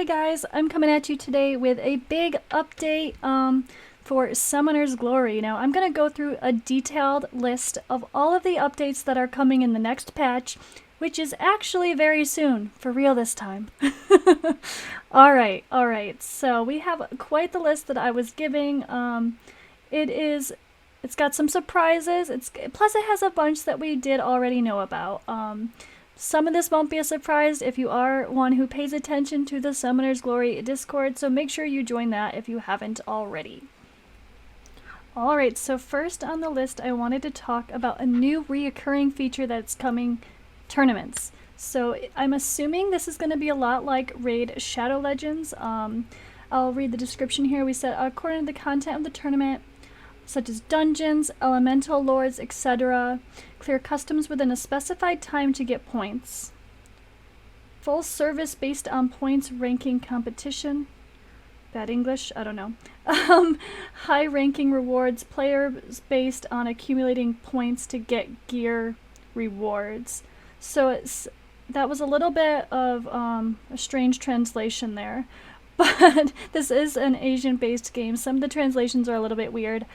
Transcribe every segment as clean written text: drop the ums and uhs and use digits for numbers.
guys, I'm coming at you today with a big update for Summoner's Glory. Now I'm going to go through a detailed list of all of the updates that are coming in the next patch, which is actually very soon, for real this time. Alright, so we have quite the list that I was giving. It's got some surprises, plus it has a bunch that we did already know about. Some of this won't be a surprise if you are one who pays attention to the Summoner's Glory Discord, so make sure you join that if you haven't already. Alright, so first on the list I wanted to talk about a new reoccurring feature that's coming, tournaments. So I'm assuming this is going to be a lot like Raid Shadow Legends. I'll read the description here. We said, according to the content of the tournament, such as dungeons, elemental lords, etc. Clear customs within a specified time to get points. Full service based on points ranking competition. Bad English? I don't know. High ranking rewards. Players based on accumulating points to get gear rewards. So that was a little bit of a strange translation there. But this is an Asian-based game. Some of the translations are a little bit weird.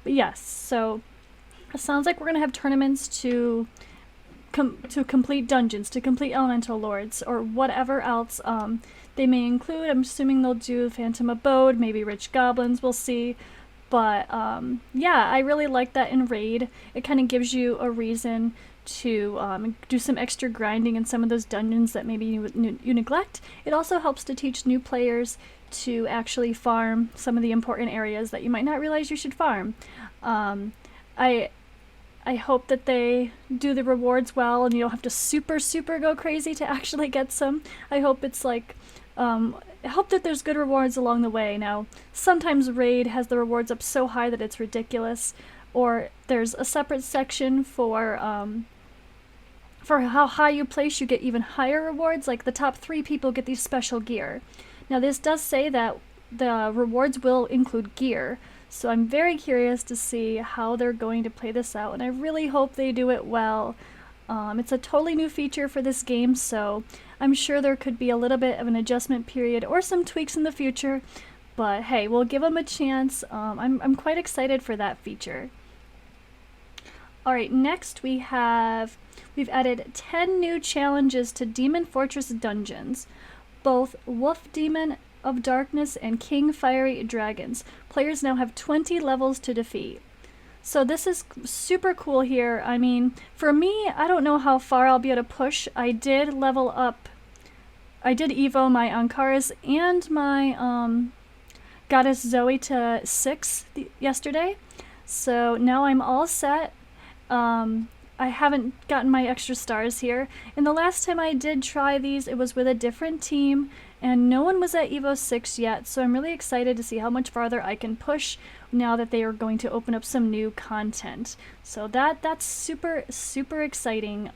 But yes, so it sounds like we're going to have tournaments to complete dungeons, to complete elemental lords, or whatever else they may include. I'm assuming they'll do Phantom Abode, maybe Rich Goblins, we'll see. But yeah, I really like that in Raid. It kind of gives you a reason to do some extra grinding in some of those dungeons that maybe you neglect. It also helps to teach new players to actually farm some of the important areas that you might not realize you should farm. I hope that they do the rewards well and you don't have to super go crazy to actually get some. I hope it's like, I hope that there's good rewards along the way. Now, sometimes Raid has the rewards up so high that it's ridiculous, or there's a separate section for how high you place, you get even higher rewards, like the top 3 people get these special gear. Now this does say that the rewards will include gear, so I'm very curious to see how they're going to play this out, and I really hope they do it well. It's a totally new feature for this game, so I'm sure there could be a little bit of an adjustment period or some tweaks in the future, but hey, we'll give them a chance. I'm quite excited for that feature. Alright, next we've added 10 new challenges to Demon Fortress dungeons. Both Wolf Demon of Darkness and King Fiery Dragons. Players now have 20 levels to defeat. So this is super cool here. I mean, for me, I don't know how far I'll be able to push. I did level up. I did Evo my Ankaras and my Goddess Zoe to 6 yesterday. So now I'm all set. I haven't gotten my extra stars here, and the last time I did try these, it was with a different team, and no one was at Evo 6 yet, so I'm really excited to see how much farther I can push now that they are going to open up some new content. So that's super exciting.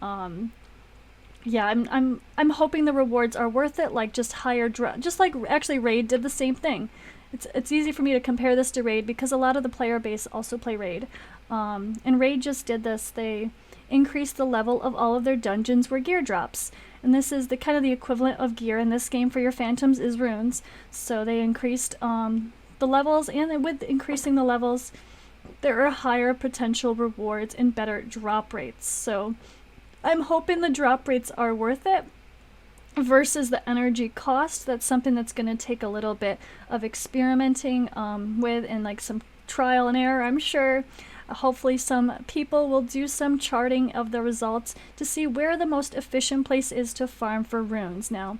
Yeah, I'm hoping the rewards are worth it, like just higher just like actually Raid did the same thing. It's easy for me to compare this to Raid because a lot of the player base also play Raid. And Raid just did this. They increased the level of all of their dungeons where gear drops. And this is the kind of the equivalent of gear in this game for your phantoms is runes. So they increased the levels, and with increasing the levels, there are higher potential rewards and better drop rates. So I'm hoping the drop rates are worth it versus the energy cost. That's something that's going to take a little bit of experimenting with, and like some trial and error, I'm sure. Hopefully some people will do some charting of the results to see where the most efficient place is to farm for runes. Now,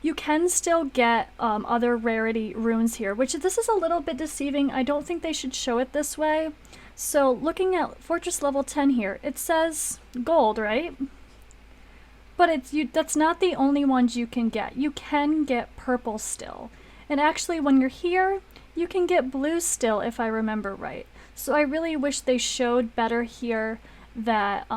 you can still get other rarity runes here, which this is a little bit deceiving. I don't think they should show it this way. So looking at Fortress level 10 here, it says gold, right? But that's not the only ones you can get. You can get purple still. And actually when you're here, you can get blue still, if I remember right. So I really wish they showed better here that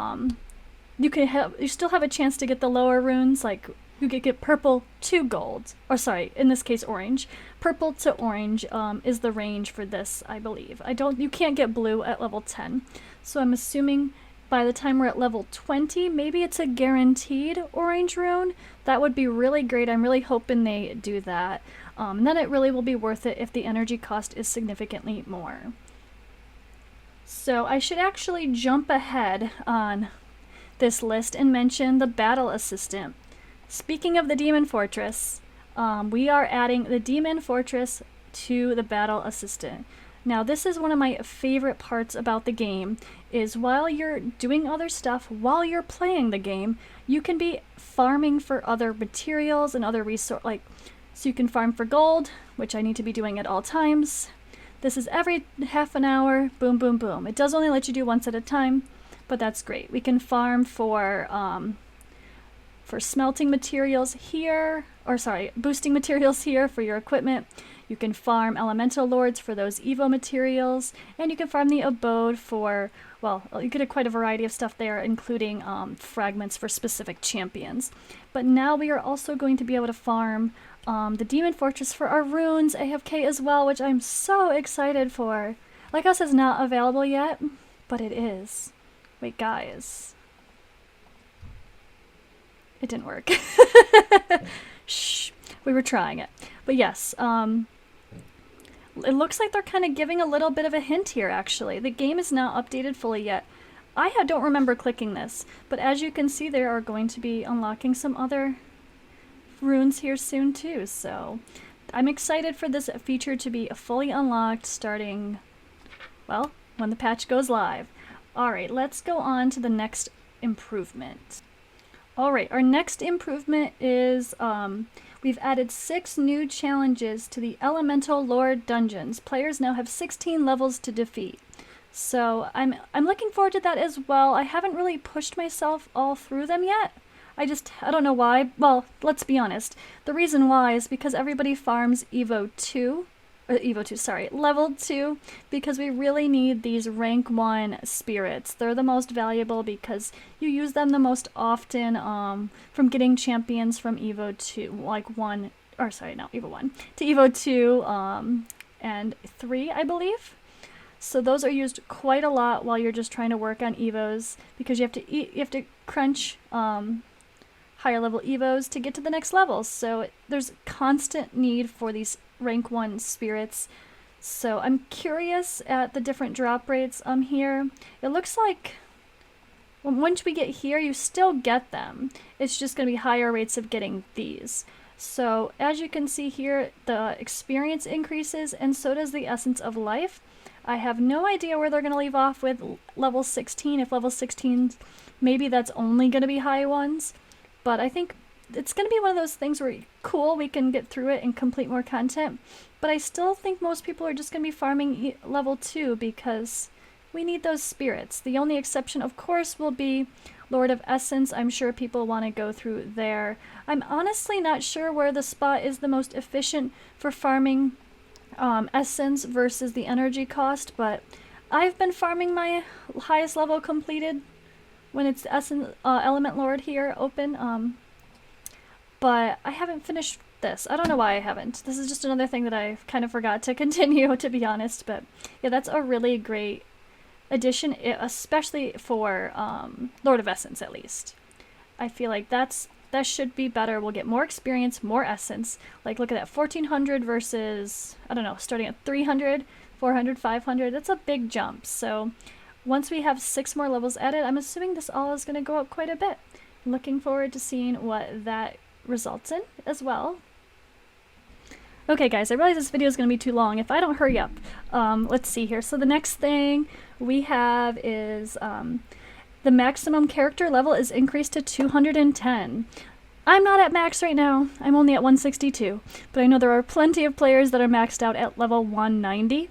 you still have a chance to get the lower runes, like you could get purple to gold, or sorry, in this case orange. Purple to orange is the range for this, I believe. You can't get blue at level 10. So I'm assuming by the time we're at level 20, maybe it's a guaranteed orange rune. That would be really great. I'm really hoping they do that. And then it really will be worth it if the energy cost is significantly more. So I should actually jump ahead on this list and mention the battle assistant. Speaking of the Demon Fortress, we are adding the Demon Fortress to the battle assistant. Now this is one of my favorite parts about the game, is while you're doing other stuff, while you're playing the game, you can be farming for other materials and other resources, so you can farm for gold, which I need to be doing at all times. This is every half an hour, boom, boom, boom. It does only let you do once at a time, but that's great. We can farm for smelting materials here, boosting materials here for your equipment. You can farm elemental lords for those evo materials, and you can farm the abode for, well, you get quite a variety of stuff there, including fragments for specific champions. But now we are also going to be able to farm the Demon Fortress for our runes AFK as well, which I'm so excited for. Like us is not available yet, but it is. Wait, guys. It didn't work. Shh. We were trying it. But yes, it looks like they're kind of giving a little bit of a hint here, actually. The game is not updated fully yet. I don't remember clicking this, but as you can see, they are going to be unlocking some other runes here soon too, so I'm excited for this feature to be fully unlocked starting, well, when the patch goes live. Alright, let's go on to the next improvement. Alright, our next improvement is we've added 6 new challenges to the Elemental Lord dungeons. Players now have 16 levels to defeat. So I'm looking forward to that as well. I haven't really pushed myself all through them yet. I don't know why. Well, let's be honest. The reason why is because everybody farms level 2, because we really need these rank 1 spirits. They're the most valuable because you use them the most often from getting champions from Evo 2, Evo 1 to Evo 2 and 3, I believe. So those are used quite a lot while you're just trying to work on Evos, because you have to crunch higher level Evos to get to the next level. So there's constant need for these rank 1 spirits. So I'm curious at the different drop rates here. It looks like once we get here, you still get them. It's just going to be higher rates of getting these. So as you can see here, the experience increases, and so does the essence of life. I have no idea where they're going to leave off with level 16. If level 16, maybe that's only going to be high ones. But I think it's going to be one of those things where, cool, we can get through it and complete more content. But I still think most people are just going to be farming level 2 because we need those spirits. The only exception, of course, will be Lord of Essence. I'm sure people want to go through there. I'm honestly not sure where the spot is the most efficient for farming Essence versus the energy cost, but I've been farming my highest level completed when it's Essence Element Lord here open, but I haven't finished this. I don't know why I haven't. This is just another thing that I kind of forgot to continue, to be honest, but yeah, that's a really great addition, especially for Lord of Essence, at least. I feel like that should be better. We'll get more experience, more essence. Like, look at that, 1400 versus, I don't know, starting at 300, 400, 500. That's a big jump. So once we have 6 more levels added, I'm assuming this all is going to go up quite a bit. Looking forward to seeing what that results in as well. Okay guys, I realize this video is going to be too long if I don't hurry up. Let's see here. So the next thing we have is the maximum character level is increased to 210. I'm not at max right now. I'm only at 162, but I know there are plenty of players that are maxed out at level 190.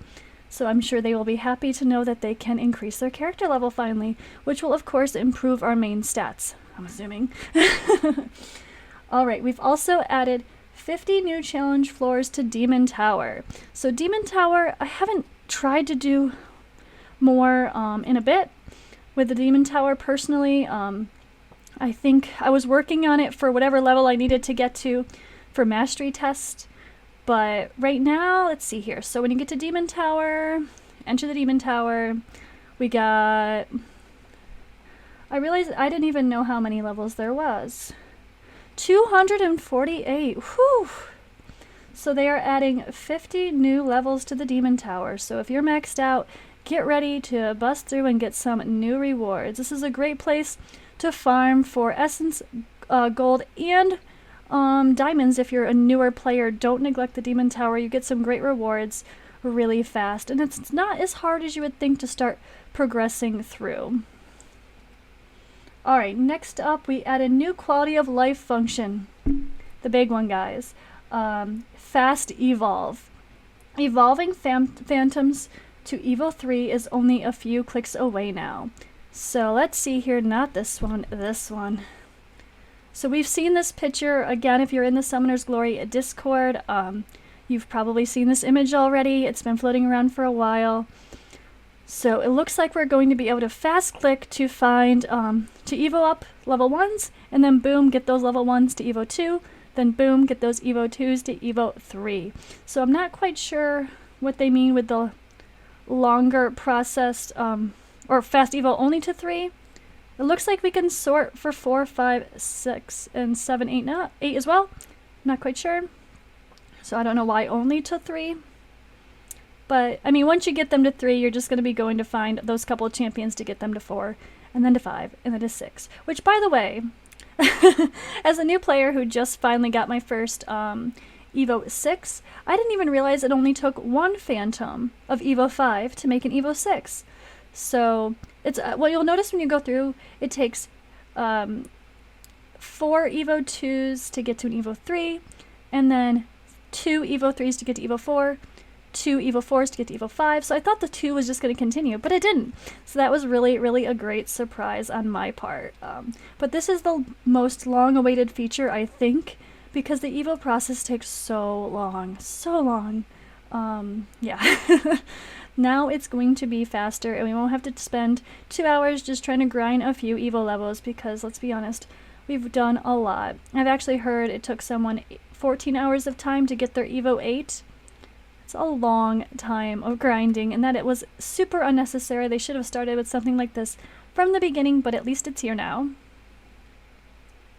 So I'm sure they will be happy to know that they can increase their character level finally, which will of course improve our main stats, I'm assuming. Alright, we've also added 50 new challenge floors to Demon Tower. So Demon Tower, I haven't tried to do more in a bit with the Demon Tower personally. I think I was working on it for whatever level I needed to get to for mastery test. But right now, let's see here. So when you get to Demon Tower, enter the Demon Tower, we got I realized I didn't even know how many levels there was. 248. Whew! So they are adding 50 new levels to the Demon Tower. So if you're maxed out, get ready to bust through and get some new rewards. This is a great place to farm for essence, gold, and diamonds. If you're a newer player, don't neglect the Demon Tower. You get some great rewards really fast. And it's not as hard as you would think to start progressing through. Alright, next up we add a new quality of life function. The big one, guys. Fast evolve. Evolving phantoms to Evo 3 is only a few clicks away now. So let's see here, not this one, this one. So we've seen this picture, again, if you're in the Summoner's Glory Discord, you've probably seen this image already. It's been floating around for a while. So it looks like we're going to be able to fast click to find, to Evo up level 1s, and then boom, get those level 1s to Evo 2, then boom, get those Evo 2s to Evo 3. So I'm not quite sure what they mean with the longer processed, or fast Evo only to 3. It looks like we can sort for 4, 5, 6, and 7, 8, no, 8 as well. Not quite sure. So I don't know why only to 3. But, I mean, once you get them to 3, you're just going to be going to find those couple of champions to get them to 4, and then to 5, and then to 6. Which, by the way, as a new player who just finally got my first Evo 6, I didn't even realize it only took one Phantom of Evo 5 to make an Evo 6. So, it's what you'll notice when you go through, it takes 4 Evo 2s to get to an Evo 3, and then 2 Evo 3s to get to Evo 4, 2 Evo 4s to get to Evo 5, so I thought the 2 was just going to continue, but it didn't. So that was really, really a great surprise on my part. But this is the most long-awaited feature, I think, because the Evo process takes so long. So long. Yeah. Now it's going to be faster, and we won't have to spend 2 hours just trying to grind a few Evo levels, because, let's be honest, we've done a lot. I've actually heard it took someone 14 hours of time to get their Evo 8. It's a long time of grinding, and that it was super unnecessary. They should have started with something like this from the beginning, but at least it's here now.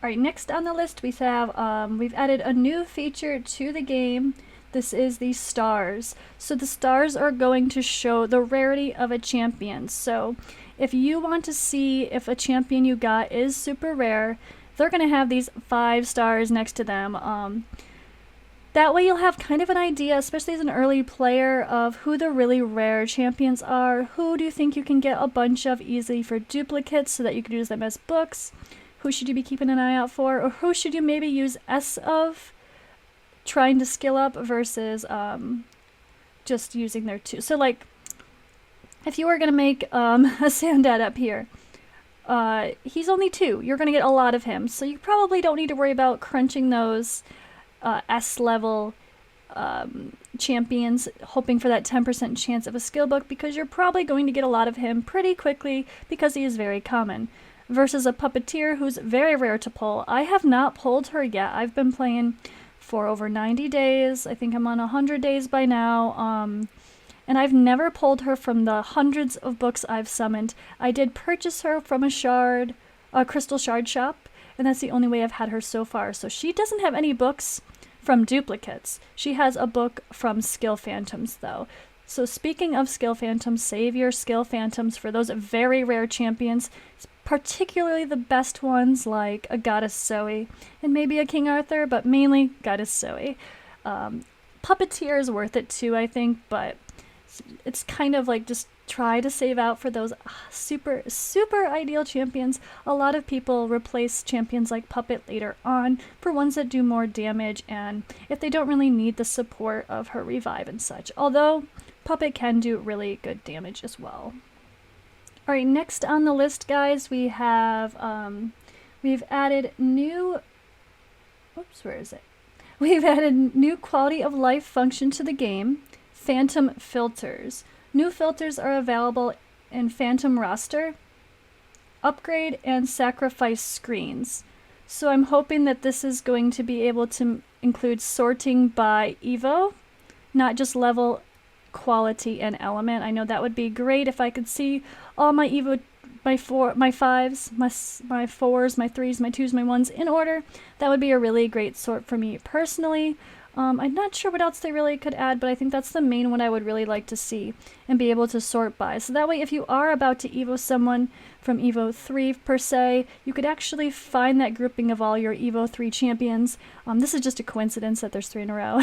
Alright, next on the list we have, we've added a new feature to the game. This is the stars. So the stars are going to show the rarity of a champion. So if you want to see if a champion you got is super rare, they're going to have these 5 stars next to them. That way you'll have kind of an idea, especially as an early player, of who the really rare champions are. Who do you think you can get a bunch of easily for duplicates so that you could use them as books? Who should you be keeping an eye out for? Or who should you maybe use S of, trying to skill up versus just using their 2. So like, if you were going to make a Sandad up here, he's only 2. You're going to get a lot of him. So you probably don't need to worry about crunching those S-level champions, hoping for that 10% chance of a skill book, because you're probably going to get a lot of him pretty quickly because he is very common. Versus a puppeteer who's very rare to pull. I have not pulled her yet. I've been playing for over 90 days. I think I'm on 100 days by now. And I've never pulled her from the hundreds of books I've summoned. I did purchase her from a crystal shard shop, and that's the only way I've had her so far. So she doesn't have any books from duplicates. She has a book from skill phantoms, though. So speaking of skill phantoms, save your skill phantoms for those very rare champions, particularly the best ones like a Goddess Zoe and maybe a King Arthur, but mainly Goddess Zoe. Puppeteer is worth it too, I think, but it's kind of like just try to save out for those super, super ideal champions. A lot of people replace champions like Puppet later on for ones that do more damage, and if they don't really need the support of her revive and such. Although Puppet can do really good damage as well. Alright, next on the list, guys, we have, we've added new, oops, where is it? We've added new quality of life function to the game, Phantom Filters. New filters are available in Phantom Roster, Upgrade, and Sacrifice screens. So I'm hoping that this is going to be able to include sorting by Evo, not just level, quality, and element. I know that would be great if I could see all my Evo my fives, my fours, my threes, my twos, my ones in order. That would be a really great sort for me personally. I'm not sure what else they really could add, but I think that's the main one I would really like to see and be able to sort by. So that way, if you are about to Evo someone from Evo 3 per se, you could actually find that grouping of all your Evo 3 champions. This is just a coincidence that there's 3 in a row.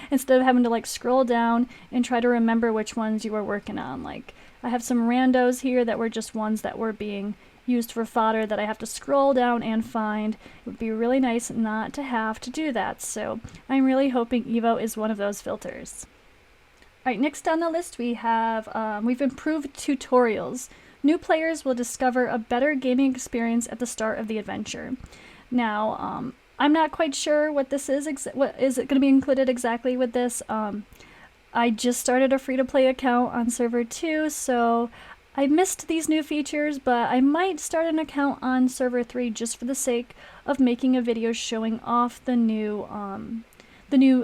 Instead of having to like scroll down and try to remember which ones you were working on. Like, I have some randos here that were just ones that were being used for fodder that I have to scroll down and find. It would be really nice not to have to do that, so I'm really hoping Evo is one of those filters. Alright, next on the list we have, we've improved tutorials. New players will discover a better gaming experience at the start of the adventure. Now, I'm not quite sure what this is, what is it going to be included exactly with this. I just started a free-to-play account on server 2, so I missed these new features, but I might start an account on server 3 just for the sake of making a video showing off the new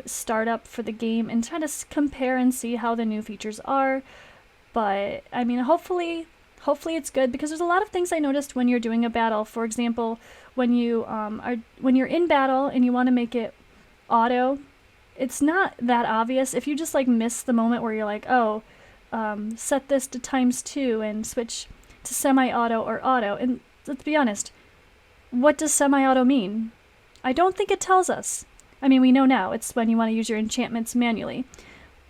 startup for the game and try to compare and see how the new features are. But I mean, hopefully it's good, because there's a lot of things I noticed when you're doing a battle. For example, when you're in battle and you want to make it auto, it's not that obvious. If you just like miss the moment where you're like, oh, set this to ×2 and switch to semi-auto or auto. And let's be honest, what does semi-auto mean? I don't think it tells us. I mean, we know now it's when you want to use your enchantments manually.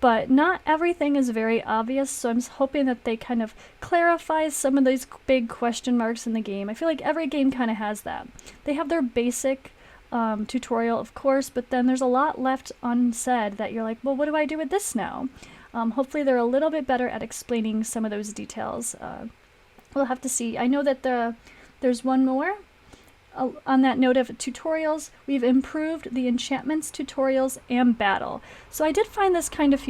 But not everything is very obvious, so I'm hoping that they kind of clarify some of these big question marks in the game. I feel like every game kind of has that. They have their basic tutorial, of course, but then there's a lot left unsaid that you're like, well, what do I do with this now? Hopefully they're a little bit better at explaining some of those details. We'll have to see. I know that there's one more. On that note of tutorials, we've improved the enchantments, tutorials, and battle. So I did find this kind of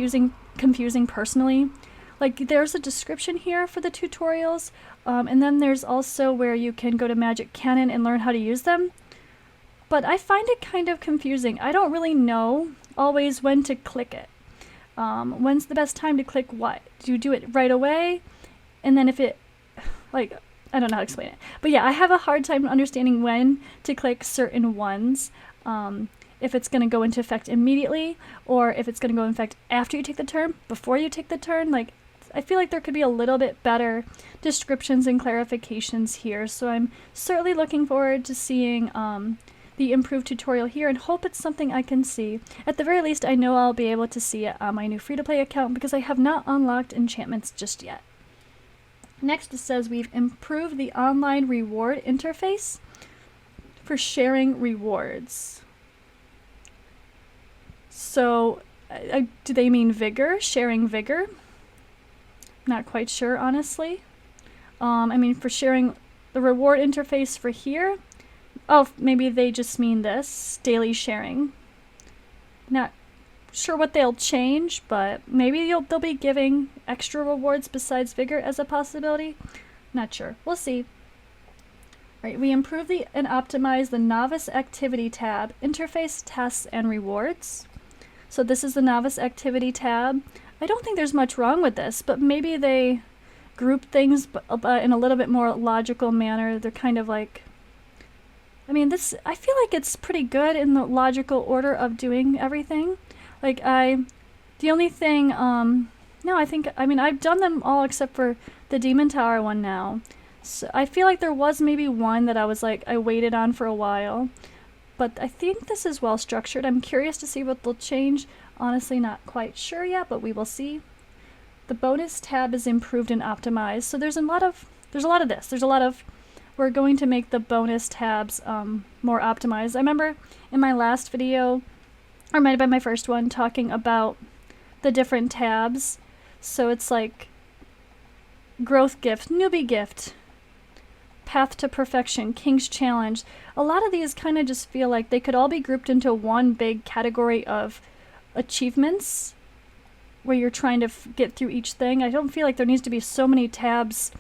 confusing personally. Like, there's a description here for the tutorials, and then there's also where you can go to Magic Cannon and learn how to use them. But I find it kind of confusing. I don't really know always when to click it. When's the best time to click what? Do you do it right away? And then if it, like, I don't know how to explain it. But yeah, I have a hard time understanding when to click certain ones. If it's going to go into effect immediately, or if it's going to go into effect after you take the turn, before you take the turn. Like, I feel like there could be a little bit better descriptions and clarifications here. So I'm certainly looking forward to seeing the improved tutorial here, and hope it's something I can see. At the very least, I know I'll be able to see it on my new free-to-play account, because I have not unlocked enchantments just yet. Next, it says we've improved the online reward interface for sharing rewards. So, do they mean vigor? Sharing vigor? Not quite sure, honestly. I mean, for sharing the reward interface for here, oh, maybe they just mean this, daily sharing. Not sure what they'll change, but maybe they'll be giving extra rewards besides vigor as a possibility. Not sure. We'll see. Right, we improve and optimize the novice activity tab, interface, tasks, and rewards. So this is the novice activity tab. I don't think there's much wrong with this, but maybe they group things in a little bit more logical manner. They're kind of like, I mean, I feel like it's pretty good in the logical order of doing everything. Like, the only thing, no, I mean, I've done them all except for the Demon Tower one now. So I feel like there was maybe one that I was like, I waited on for a while. But I think this is well structured. I'm curious to see what they'll change. Honestly, not quite sure yet, but we will see. The bonus tab is improved and optimized. So there's a lot of this. There's a lot of, we're going to make the bonus tabs more optimized. I remember in my last video, or might have been my first one, talking about the different tabs. So it's like growth gift, newbie gift, path to perfection, king's challenge. A lot of these kind of just feel like they could all be grouped into one big category of achievements where you're trying to get through each thing. I don't feel like there needs to be so many tabs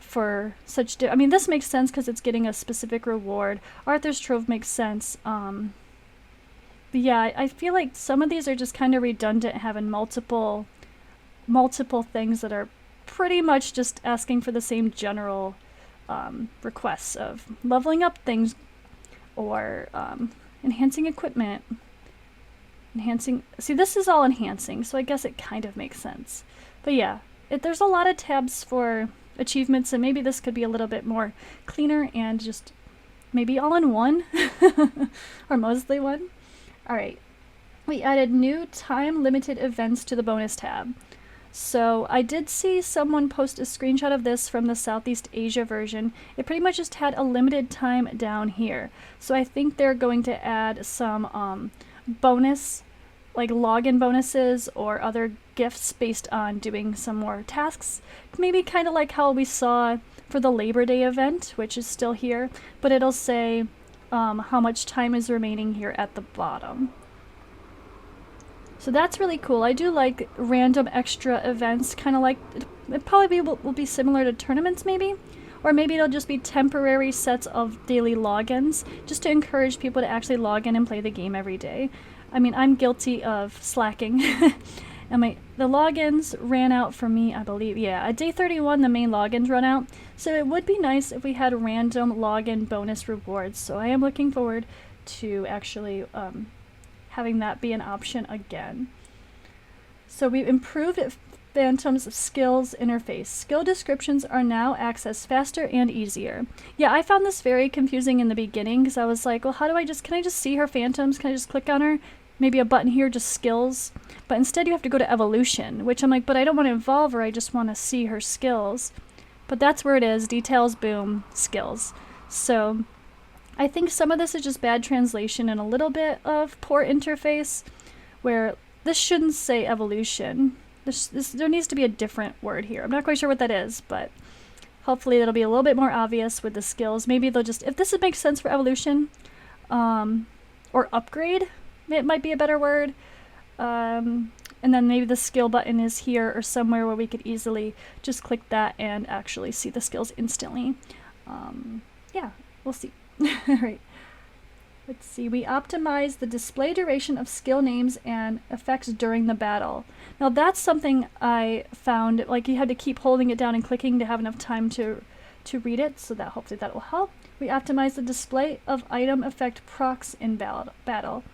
for such I mean, this makes sense because it's getting a specific reward. Arthur's Trove makes sense. But yeah, I feel like some of these are just kind of redundant, having multiple things that are pretty much just asking for the same general requests of leveling up things or enhancing equipment. See, this is all enhancing, so I guess it kind of makes sense. But yeah, there's a lot of tabs for achievements, and maybe this could be a little bit more cleaner and just maybe all in one, or mostly one. Alright, we added new time-limited events to the bonus tab. So I did see someone post a screenshot of this from the Southeast Asia version. It pretty much just had a limited time down here. So I think they're going to add some bonus, like login bonuses or other gifts based on doing some more tasks. Maybe kind of like how we saw for the Labor Day event, which is still here, but it'll say how much time is remaining here at the bottom. So that's really cool. I do like random extra events, kind of like, it probably will be similar to tournaments maybe, or maybe it'll just be temporary sets of daily logins, just to encourage people to actually log in and play the game every day. I mean, I'm guilty of slacking, and the logins ran out for me, I believe, yeah, at day 31 the main logins run out, so it would be nice if we had random login bonus rewards, so I am looking forward to actually having that be an option again. So we've improved Phantom's skills interface. Skill descriptions are now accessed faster and easier. Yeah, I found this very confusing in the beginning because I was like, well, can I just see her Phantoms? Can I just click on her? Maybe a button here, just skills. But instead you have to go to evolution, which I'm like, but I don't want to evolve her, I just want to see her skills. But that's where it is, details, boom, skills. So I think some of this is just bad translation and a little bit of poor interface, where this shouldn't say evolution. There needs to be a different word here. I'm not quite sure what that is, but hopefully that'll be a little bit more obvious with the skills. Maybe they'll just, if this makes sense for evolution, or upgrade, it might be a better word. And then maybe the skill button is here or somewhere where we could easily just click that and actually see the skills instantly. Yeah, we'll see. Alright, let's see. We optimize the display duration of skill names and effects during the battle. Now that's something I found, like you had to keep holding it down and clicking to have enough time to read it, so that hopefully that will help. We optimize the display of item effect procs in battle.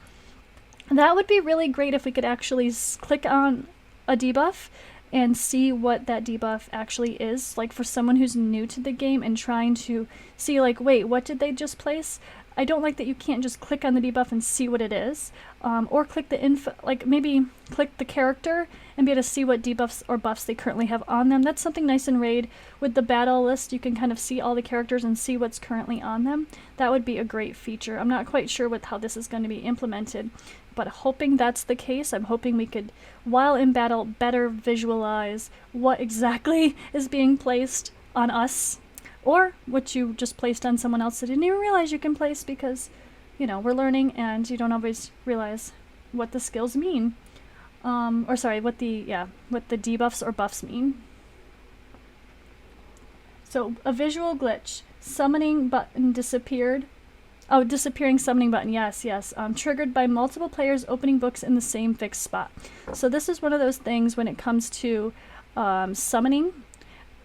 That would be really great if we could actually click on a debuff and see what that debuff actually is, like for someone who's new to the game and trying to see, like, wait, what did they just place? I don't like that you can't just click on the debuff and see what it is, or click the info, like maybe click the character and be able to see what debuffs or buffs they currently have on them. That's something nice in Raid. With the battle list, you can kind of see all the characters and see what's currently on them. That would be a great feature. I'm not quite sure how this is going to be implemented, but hoping that's the case. I'm hoping we could, while in battle, better visualize what exactly is being placed on us, or what you just placed on someone else that didn't even realize you can place, because, you know, we're learning and you don't always realize what the skills mean. Or sorry, what the debuffs or buffs mean. So, a visual glitch. Summoning button disappeared. Oh, disappearing summoning button, yes. Triggered by multiple players opening books in the same fixed spot. So this is one of those things when it comes to summoning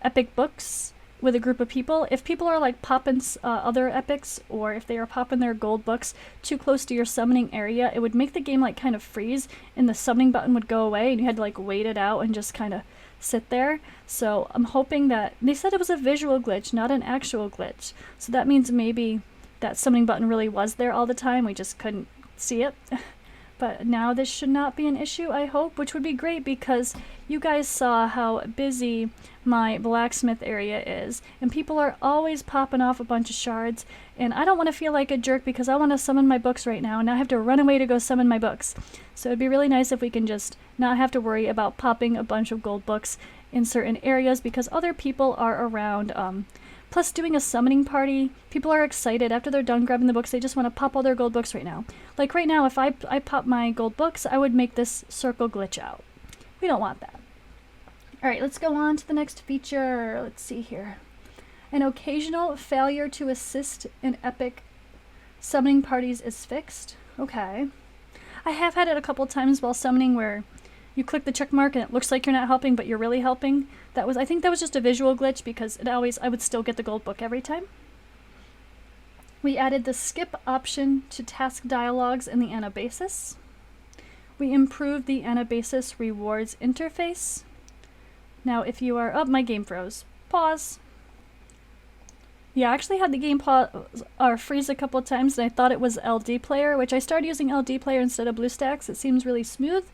epic books with a group of people. If people are like popping other epics, or if they are popping their gold books too close to your summoning area, it would make the game like kind of freeze and the summoning button would go away and you had to like wait it out and just kind of sit there. So I'm hoping that, they said it was a visual glitch, not an actual glitch. So that means maybe that summoning button really was there all the time, we just couldn't see it. But now this should not be an issue, I hope, which would be great because you guys saw how busy my blacksmith area is, and people are always popping off a bunch of shards, and I don't want to feel like a jerk because I want to summon my books right now, and I have to run away to go summon my books. So it'd be really nice if we can just not have to worry about popping a bunch of gold books in certain areas because other people are around. Plus, doing a summoning party, people are excited. After they're done grabbing the books, they just want to pop all their gold books right now. Like right now, if I pop my gold books, I would make this circle glitch out. We don't want that. Alright, let's go on to the next feature. Let's see here. An occasional failure to assist in epic summoning parties is fixed. Okay. I have had it a couple times while summoning where, you click the check mark and it looks like you're not helping, but you're really helping. I think that was just a visual glitch because I would still get the gold book every time. We added the skip option to task dialogues in the Anabasis. We improved the Anabasis rewards interface. Now if you are, my game froze. Pause. Yeah, I actually had the game freeze a couple times and I thought it was LD player, which I started using LD player instead of BlueStacks. It seems really smooth,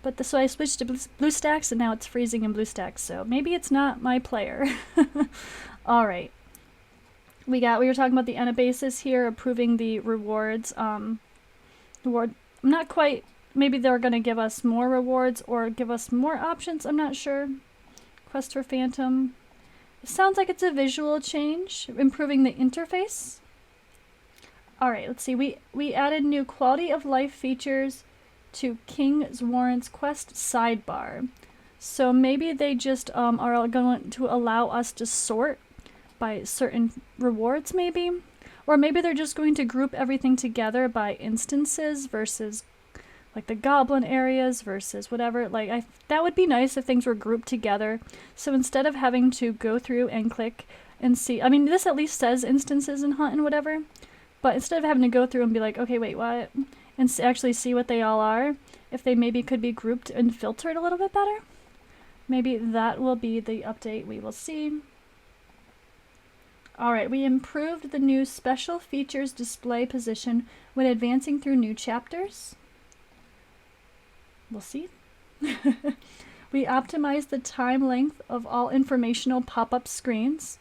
but so I switched to BlueStacks and now it's freezing in BlueStacks, so maybe it's not my player. Alright. We were talking about the Anabasis here, approving the rewards. I'm not quite, maybe they're going to give us more rewards or give us more options, I'm not sure. Quest for Phantom. It sounds like it's a visual change, improving the interface. Alright, let's see. We added new quality of life features to King Warrant's quest sidebar. So maybe they just are going to allow us to sort by certain rewards maybe? Or maybe they're just going to group everything together by instances versus like the goblin areas versus whatever. Like that would be nice if things were grouped together. So instead of having to go through and click and see, I mean this at least says instances and hunt and whatever, but instead of having to go through and be like, okay wait what, and actually see what they all are, if they maybe could be grouped and filtered a little bit better, maybe that will be the update we will see. Alright, we improved the new special features display position when advancing through new chapters. We'll see. We optimized the time length of all informational pop-up screens.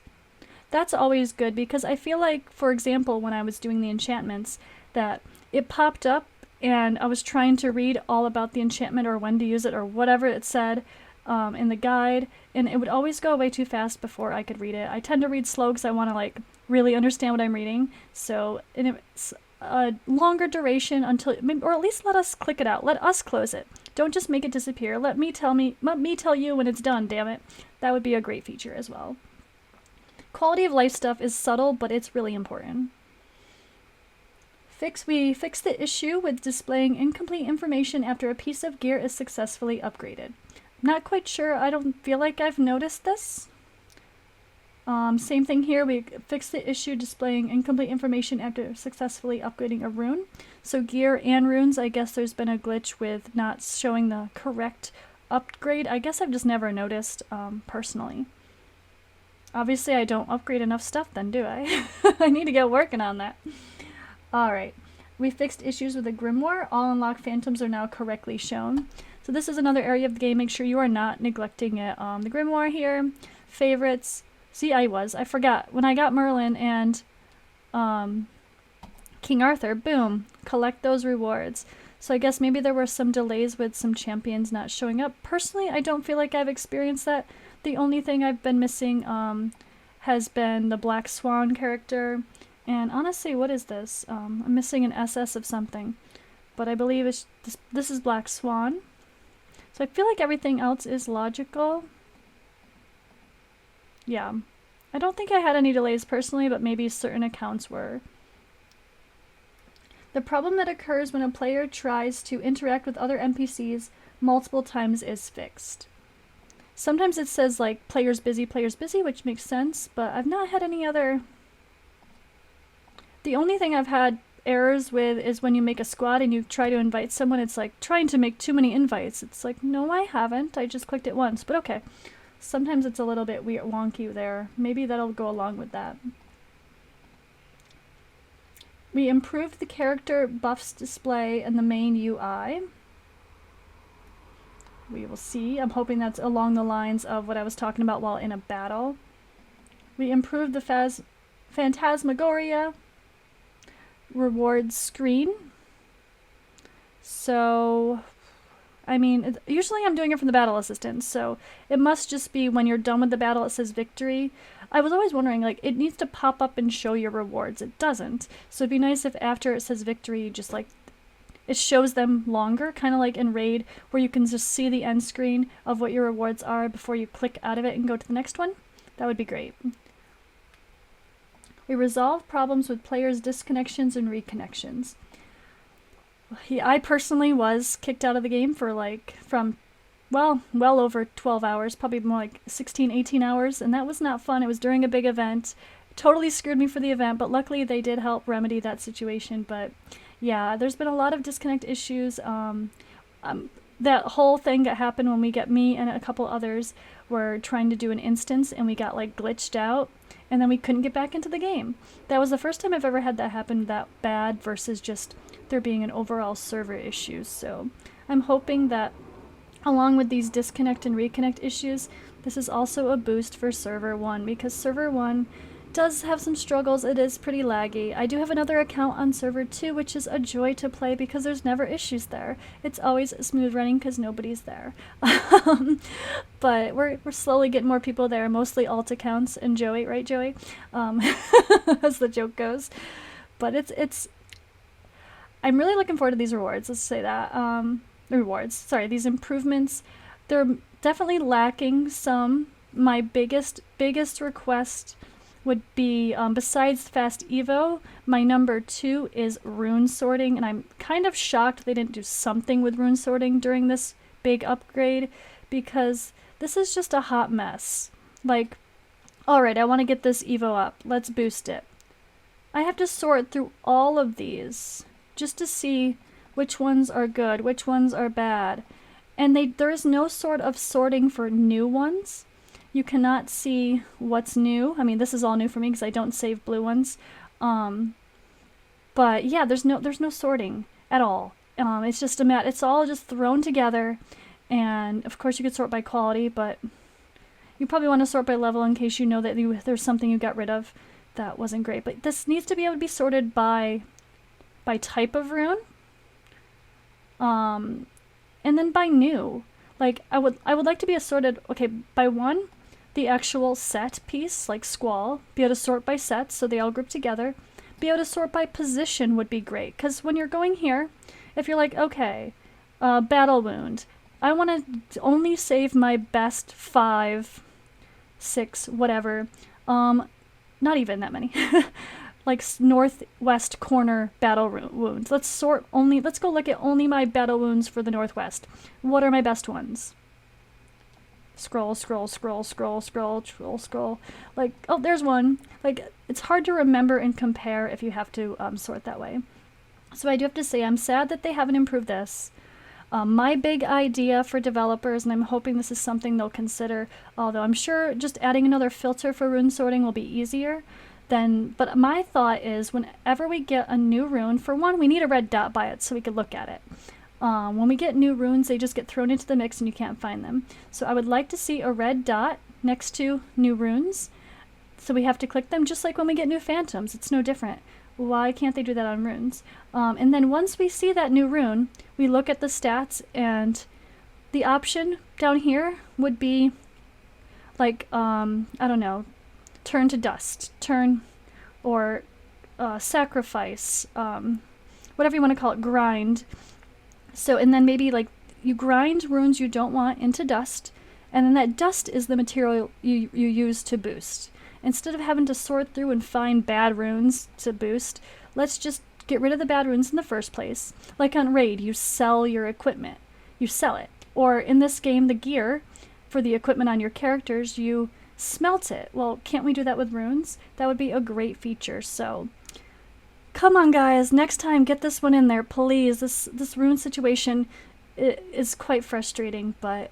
That's always good because I feel like, for example, when I was doing the enchantments, that it popped up and I was trying to read all about the enchantment or when to use it or whatever it said in the guide, and it would always go way too fast before I could read it. I tend to read slow because I want to like really understand what I'm reading, so it's a longer duration until, or at least let us click it out. Let us close it. Don't just make it disappear. Let me tell you when it's done, damn it. That would be a great feature as well. Quality of life stuff is subtle, but it's really important. We fixed the issue with displaying incomplete information after a piece of gear is successfully upgraded. I'm not quite sure. I don't feel like I've noticed this. Same thing here. We fixed the issue displaying incomplete information after successfully upgrading a rune. So gear and runes, I guess there's been a glitch with not showing the correct upgrade. I guess I've just never noticed personally. Obviously I don't upgrade enough stuff then, do I? I need to get working on that. Alright, we fixed issues with the grimoire. All unlocked phantoms are now correctly shown. So this is another area of the game. Make sure you are not neglecting it. The grimoire here, favorites. See, I forgot. When I got Merlin and King Arthur, boom, collect those rewards. So I guess maybe there were some delays with some champions not showing up. Personally, I don't feel like I've experienced that. The only thing I've been missing has been the Black Swan character. And honestly, what is this? I'm missing an SS of something. But I believe it's this is Black Swan. So I feel like everything else is logical. Yeah. I don't think I had any delays personally, but maybe certain accounts were. The problem that occurs when a player tries to interact with other NPCs multiple times is fixed. Sometimes it says like players busy, which makes sense, but I've not had any other. The only thing I've had errors with is when you make a squad and you try to invite someone, it's like trying to make too many invites. It's like, no, I haven't. I just clicked it once, but okay. Sometimes it's a little bit weird, wonky there. Maybe that'll go along with that. We improved the character buffs display in the main UI. We will see. I'm hoping that's along the lines of what I was talking about while in a battle. We improved the Phantasmagoria rewards screen. So, I mean, usually I'm doing it from the battle assistant, so it must just be when you're done with the battle it says victory. I was always wondering, like, it needs to pop up and show your rewards. It doesn't. So it'd be nice if after it says victory, just like, it shows them longer, kind of like in Raid, where you can just see the end screen of what your rewards are before you click out of it and go to the next one. That would be great. We resolve problems with players' disconnections and reconnections. I personally was kicked out of the game for from well over 12 hours, probably more like 16, 18 hours, and that was not fun. It was during a big event. Totally screwed me for the event, but luckily they did help remedy that situation. But yeah, there's been a lot of disconnect issues. That whole thing that happened when me and a couple others were trying to do an instance and we got like glitched out and then we couldn't get back into the game. That was the first time I've ever had that happen that bad versus just there being an overall server issue. So I'm hoping that along with these disconnect and reconnect issues, this is also a boost for server 1 because server 1 does have some struggles. It is pretty laggy. I do have another account on server 2, which is a joy to play because there's never issues there. It's always smooth running because nobody's there. But we're slowly getting more people there, mostly alt accounts and Joey, right Joey? As the joke goes. But it's I'm really looking forward to these rewards, let's say that. These improvements. They're definitely lacking some. My biggest request would be, besides Fast Evo, my number 2 is rune sorting, and I'm kind of shocked they didn't do something with rune sorting during this big upgrade, because this is just a hot mess. Like, alright, I want to get this Evo up, let's boost it. I have to sort through all of these, just to see which ones are good, which ones are bad, and there is no sort of sorting for new ones. You cannot see what's new. I mean, this is all new for me because I don't save blue ones. But yeah, there's no sorting at all. It's just it's all just thrown together. And of course you could sort by quality, but you probably want to sort by level in case you know that there's something you got rid of that wasn't great. But this needs to be able to be sorted by type of rune. And then by new. Like I would like to be assorted, okay, by one, the actual set piece, like Squall, be able to sort by sets so they all group together. Be able to sort by position would be great, because when you're going here, if you're like, okay, battle wound, I want to only save my best 5, 6, whatever, not even that many, like northwest corner battle wounds. Let's go look at only my battle wounds for the northwest. What are my best ones? Scroll. Like, oh, there's one. Like, it's hard to remember and compare if you have to sort that way. So I do have to say, I'm sad that they haven't improved this. My big idea for developers, and I'm hoping this is something they'll consider, although I'm sure just adding another filter for rune sorting will be easier, but my thought is whenever we get a new rune, for one, we need a red dot by it so we can look at it. When we get new runes, they just get thrown into the mix and you can't find them. So I would like to see a red dot next to new runes. So we have to click them just like when we get new phantoms. It's no different. Why can't they do that on runes? And then once we see that new rune, we look at the stats, and the option down here would be like, I don't know, turn to dust, or sacrifice, whatever you want to call it, grind. So, and then maybe like you grind runes you don't want into dust, and then that dust is the material you use to boost. Instead of having to sort through and find bad runes to boost, let's just get rid of the bad runes in the first place. Like on Raid, you sell your equipment. You sell it. Or in this game, the gear for the equipment on your characters, you smelt it. Well, can't we do that with runes? That would be a great feature. So come on, guys, next time get this one in there, please. This rune situation is quite frustrating, but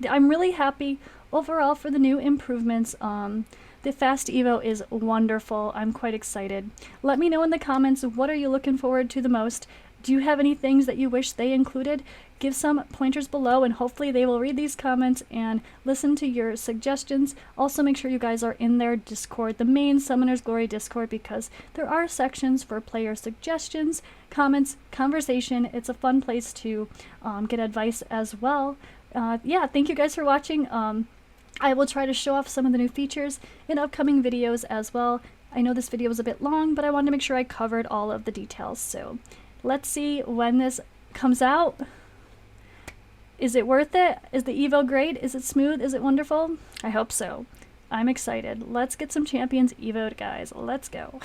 I'm really happy overall for the new improvements. The Fast Evo is wonderful. I'm quite excited. Let me know in the comments, what are you looking forward to the most? Do you have any things that you wish they included? Give some pointers below, and hopefully they will read these comments and listen to your suggestions. Also, make sure you guys are in their Discord, the main Summoner's Glory Discord, because there are sections for player suggestions, comments, conversation. It's a fun place to get advice as well. Yeah, thank you guys for watching. I will try to show off some of the new features in upcoming videos as well. I know this video was a bit long, but I wanted to make sure I covered all of the details. So let's see when this comes out. Is it worth it? Is the Evo great? Is it smooth? Is it wonderful? I hope so. I'm excited. Let's get some champions Evo'd, guys. Let's go.